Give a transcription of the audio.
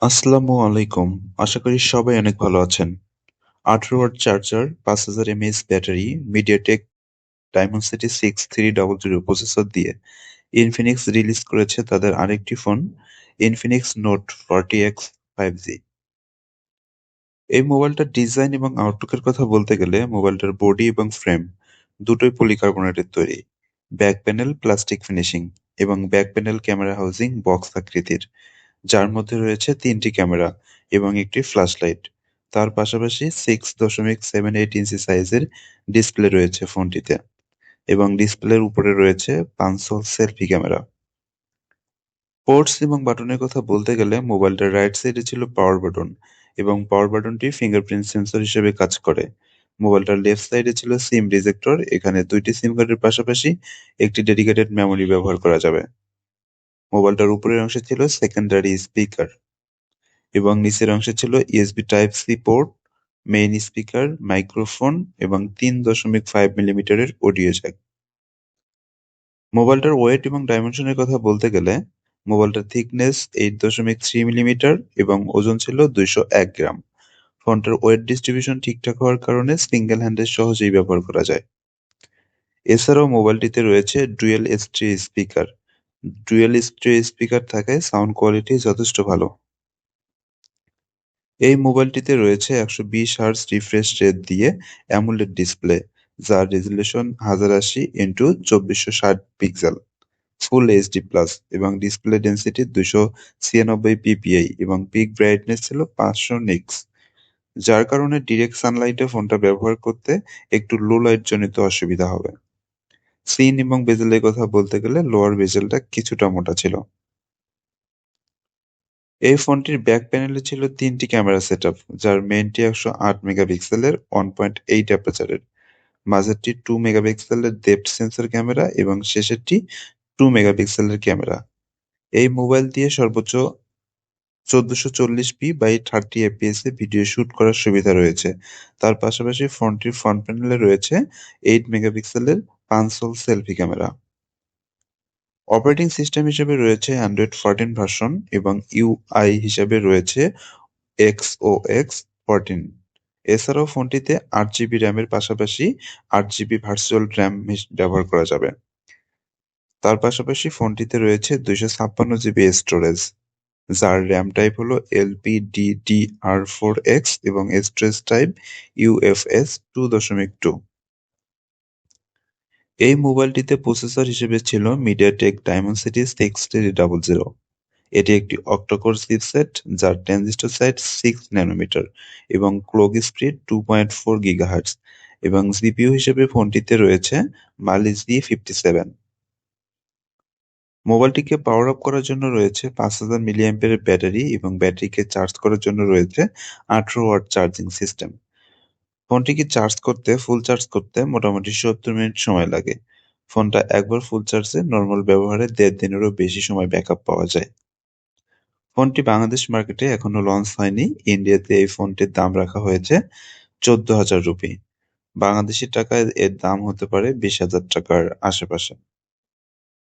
আসসালামু আলাইকুম। আশা করি সবাই অনেক ভালো আছেন। 18 watt charger, 5000 mAh battery, MediaTek Dimensity 6300 processor দিয়ে ইনফিনিক্স রিলিজ করেছে তাদের আরেকটি phone Infinix note 40X 5G। এই মোবাইলটার ডিজাইন এবং আউটলুকের কথা বলতে গেলে মোবাইলটার বডি এবং ফ্রেম দুটোই পলিকার্বনেটের তৈরি। ব্যাক প্যানেল প্লাস্টিক ফিনিশিং এবং back panel camera housing box আকৃতির, যার মধ্যে রয়েছে ৩টি ক্যামেরা এবং একটি ফ্ল্যাশ লাইট। তার পাশাপাশি 6.78 ইঞ্চি সাইজের ডিসপ্লে রয়েছে ফোনটিতে এবং ডিসপ্লের উপরে রয়েছে কনসোল সেলফি ক্যামেরা। পোর্টস এবং বাটনের কথা বলতে গেলে মোবাইলটার রাইট সাইডে ছিল পাওয়ার বাটন এবং পাওয়ার বাটনটি ফিঙ্গারপ্রিন্ট সেন্সর হিসেবে কাজ করে। মোবাইলটার লেফট সাইডে ছিল সিম রিজেক্টর, এখানে 2টি সিম কার্ডের পাশাপাশি একটি ডেডিকেটেড মেমোরি ব্যবহার করা যাবে। মোবাইলটার উপরের অংশে ছিল সেকেন্ডারি স্পিকার এবং নিচের অংশে ছিল USB type C port, main speaker, microphone এবং 3.5 মিলিমিটারের অডিও জ্যাক। মোবাইলটার ওয়েট এবং ডাইমেনশনের কথা বলতে গেলে মোবাইলটার থিকনেস 8.3 মিলিমিটার এবং ওজন ছিল 201 গ্রাম। ফোনটার ওয়েট ডিস্ট্রিবিউশন ঠিকঠাক হওয়ার কারণে সিঙ্গেল হ্যান্ডে সহজেই ব্যবহার করা যায়। এছাড়াও মোবাইলটিতে রয়েছে dual stereo speaker. Dual stereo speaker থাকায় সাউন্ড কোয়ালিটি যথেষ্ট ভালো। এই মোবাইলটিতে রয়েছে 120 হার্টজ রিফ্রেশ রেট দিয়ে অ্যামোলেড ডিসপ্লে, যার resolution 1080x2460 pixel, full HD plus এবং ডিসপ্লে ডেনসিটি 296 পিপিআই এবং পিক ব্রাইটনেস ছিল 500 নিক্স, যার কারণে ডিরেক্ট সানলাইটে ফোনটা ব্যবহার করতে একটু লো লাইট জনিত অসুবিধা হবে। সিন এবং বেজেলের কথা বলতে গেলে লোয়ার বেজেলটা কিছুটা মোটা ছিল। এই ফোনটির ব্যাক প্যানেলে ছিল 3টি ক্যামেরা সেটআপ, যার মেইনটি 108 মেগাপিক্সেলের 1.8 অ্যাপারচারের, মাঝেরটি 2 মেগাপিক্সেলের ডেপথ সেন্সর ক্যামেরা এবং শেষেরটি 2 মেগাপিক্সেলের ক্যামেরা। এই মোবাইল দিয়ে সর্বোচ্চ 1440p/30 fps এ ভিডিও শুট করার সুবিধা রয়েছে। তার পাশাপাশি ফোনটির ফ্রন্ট প্যানেলে রয়েছে 8 মেগাপিক্সেলের console selfie camera. Operating system হিসেবে রয়েছে অ্যান্ড্রয়েড 14 ভার্সন এবং ইউআই হিসেবে রয়েছে এক্সওএক্স 14। এছাড়াও ফোনটিতে 8 জিবি র্যামের পাশাপাশি 8 জিবি ভার্চুয়াল র্যাম ব্যবহার করা যাবে। তার পাশাপাশি ফোনটিতে রয়েছে 256 জিবি স্টোরেজ, যার র্যাম টাইপ হলো LPDDR4X এবং স্টোরেজ টাইপ UFS 2.2। এই মোবাইলটিতে প্রসেসর হিসেবে ছিল মিডিয়াটেক ডায়মন্ডসিটি 6300। এটি একটি অক্টা-কোর চিপসেট যার ট্রানজিস্টর সাইজ 6 ন্যানোমিটার এবং ক্লক স্পিড 2.4 গিগাহার্টজ এবং সিপিইউ হিসেবে ফোনটিতে রয়েছে মালি জি57। মোবাইলটিকে পাওয়ার আপ করার জন্য রয়েছে 5000 মিলিঅ্যাম্পিয়ারের ব্যাটারি এবং ব্যাটারিকে চার্জ করার জন্য রয়েছে 18 ওয়াট চার্জিং সিস্টেম। ফোনটিকে ফুল চার্জ করতে মোটামুটি 70 মিনিট সময় লাগে। ফোনটা একবার ফুল চার্জে নরমাল ব্যবহারে 1.5 দিনেরও বেশি সময় ব্যাকআপ পাওয়া যায়। ফোনটি বাংলাদেশ মার্কেটে এখনো লঞ্চ হয়নি। ইন্ডিয়াতে এই ফোনটির দাম রাখা হয়েছে 14,000 রুপি। বাংলাদেশী টাকায় এর দাম হতে পারে 20,000 টাকার আশেপাশে।